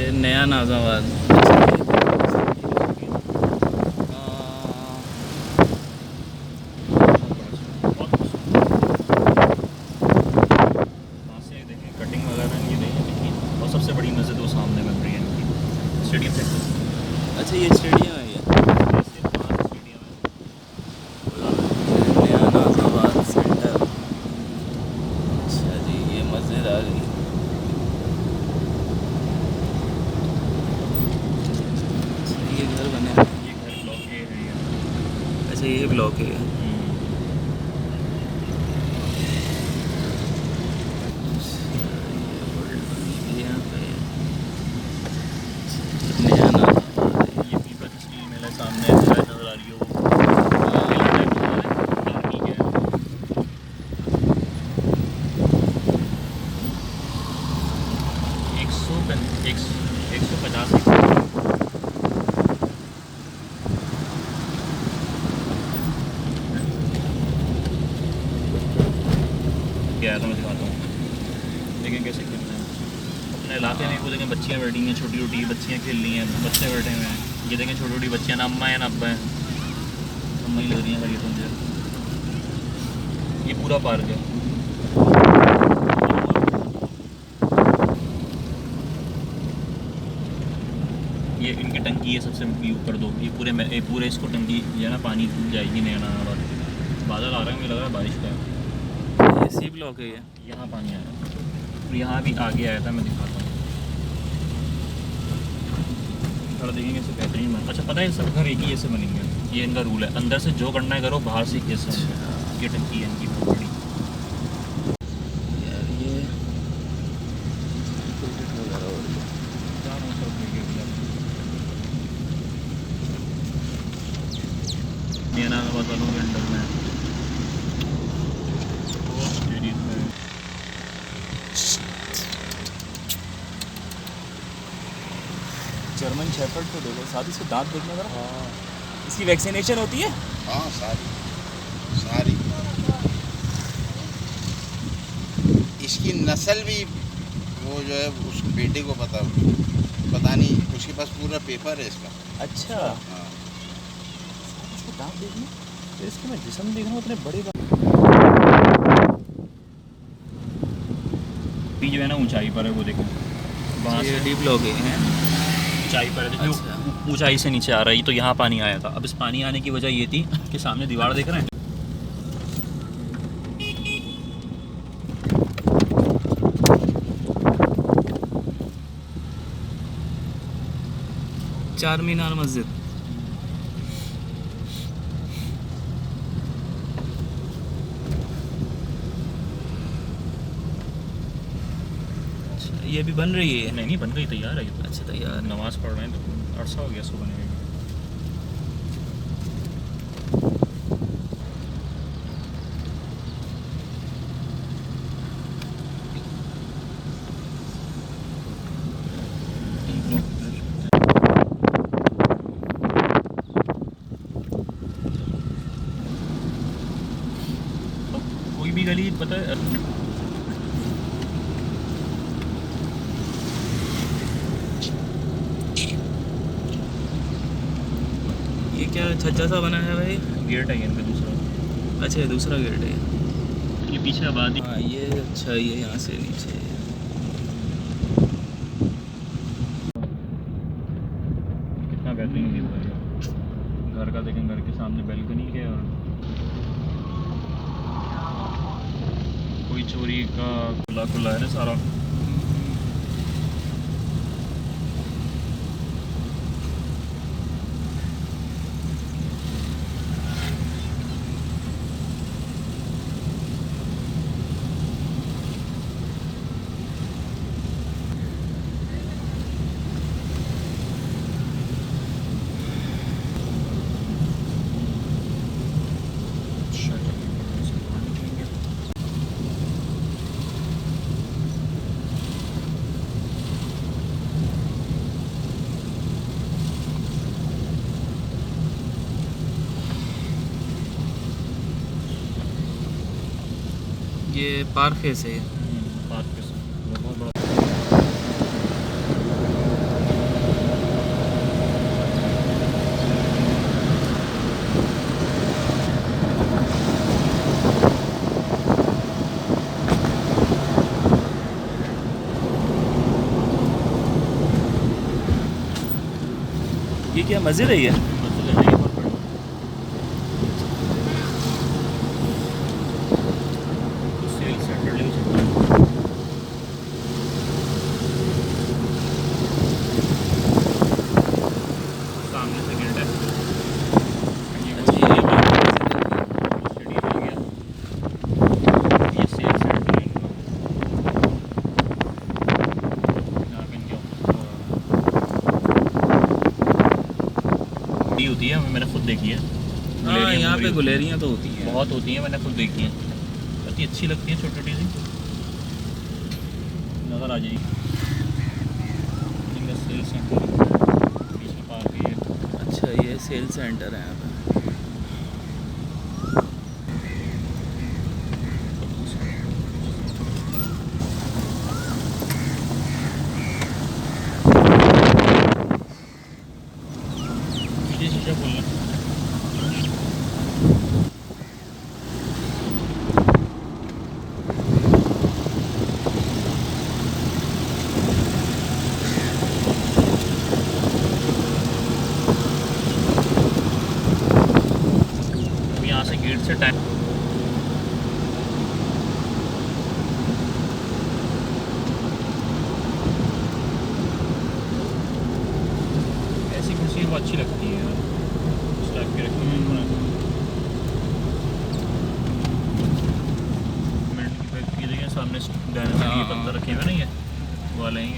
ये नया नाज़ाबाद। कटिंग वगैरह ये देखें, और सबसे बड़ी मस्जिद वो सामने बन रही है इनकी, स्टेडियम सेक्टर। अच्छा ये स्टेडियम है, ये स्टेडियम है। नया नाज़ाबाद सेंटर। अच्छा जी, ये मस्जिद आ गई। अच्छा ये घर बने हैं। ये घर ब्लॉक ए है ये। अच्छा ये ब्लॉक है। यहाँ पे नया नाज़ाबाद है। ये पीपल स्टील मिल है सामने नजर आ रही है वो 150 क्या है, तो मैं दिखाता हूँ। देखें कैसे खेल रहे हैं अपने इलाके में। वो देखें बच्चियाँ बैठी हैं, छोटी छोटी बच्चियाँ खेल रही हैं, बच्चे बैठे हुए हैं। ये देखें छोटी छोटी बच्चियाँ, ना अम्मा है ना अब्बा है, अम्मा ही लग रही हैं खड़ी तो मुझे। ये पूरा पार्क है। ये इनकी टंकी है सबसे ऊपर दो, ये पूरे इसको टंकी जो है ना पानी जाएगी नया नाज़ाबाद। बादल आ रहा है, मुझे लग रहा है बारिश का है। इसी ब्लॉक है ये। यहाँ पानी आया और यहाँ भी आगे आया था, मैं दिखाता हूँ। थोड़ा देखेंगे इसे बेहतरीन बन। अच्छा पता है सब घर एक ही ऐसे बनेंगे, ये इनका रूल है। अंदर से जो करना है करो, बाहर से कैसे। ये टंकी है इनकी बहुत बड़ी। यार ये नया नाज़ाबाद वालों के अंडर में बहुत एरिया है। जर्मन शेफर्ड तो देखो, साथ इसके दांत देखना जरा। हाँ, इसकी वैक्सीनेशन होती है। हाँ सारी सारी। इसकी नस्ल भी वो जो है उस बेटे को पता नहीं, उसके पास पूरा पेपर है इसका। अच्छा हाँ। इसके दांत देखना, फिर इसके मैं जिस्म देख रहा हूँ, इतने बड़े भी जो है ना ऊंचाई पर है, वो देखो वहाँ से डीप लॉग हैं। ऊंचाई पर है, देखिए अच्छा। ऊंचाई से नीचे आ रहा है। तो यहाँ पानी आया था। अब इस पानी आने की वजह ये थी कि सामने दीवार देख रहे हैं, चार मीनार मस्जिद। अच्छा ये भी बन रही है। नहीं बन गई, तैयार है ये तो। अच्छा तैयार। नमाज पढ़ रहे हैं तो अरसा हो गया इसको बने हुए। कोई भी गली पता है, ये क्या छज्जा सा बना है भाई? गेट है इनका दूसरा। अच्छा ये दूसरा गेट है। ये पीछे आबादी। हाँ ये अच्छा, ये यहाँ से नीचे। कितना बेहतरीन व्यू है घर का। देखें घर के सामने बैल्कनी है और कोई चोरी का खुला है ना सारा। ये पार्क है से। पार्क के साथ बहुत बड़ा। ठीक है, मज़े रही है। मजे ले रही है बहुत बड़ी। तो सेल सेंटर ले सकते हैं। सामने से गेट है। ये वो अच्छा, ये बात स्टेडियम आ गया। ये सेल सेंटर है इनका। यहाँ पे इनके बड़ी होती है, मैंने खुद देखी है। हाँ, गुलेरियाँ यहाँ बड़ी पे होती हैं। गुलेरियाँ तो होती हैं। बहुत होती हैं, मैंने खुद देखी हैं। इतनी अच्छी लगती हैं, छोटी छोटी सी नज़र आ जाएगी। इनका सेल सेंटर बीच में पार्क भी है। अच्छा, ये सेल सेंटर है यहाँ पे। पीछे शीशा खोलना। अब यहाँ से गेट से टाइम ऐसी कुर्सी वो अच्छी लगती है यार, इस टाइप की रखी हुई है। मिनट की फैक्ट्री देखें सामने, डायनामिक ये पत्थर रखे हुए ना, ये वाले ही हैं।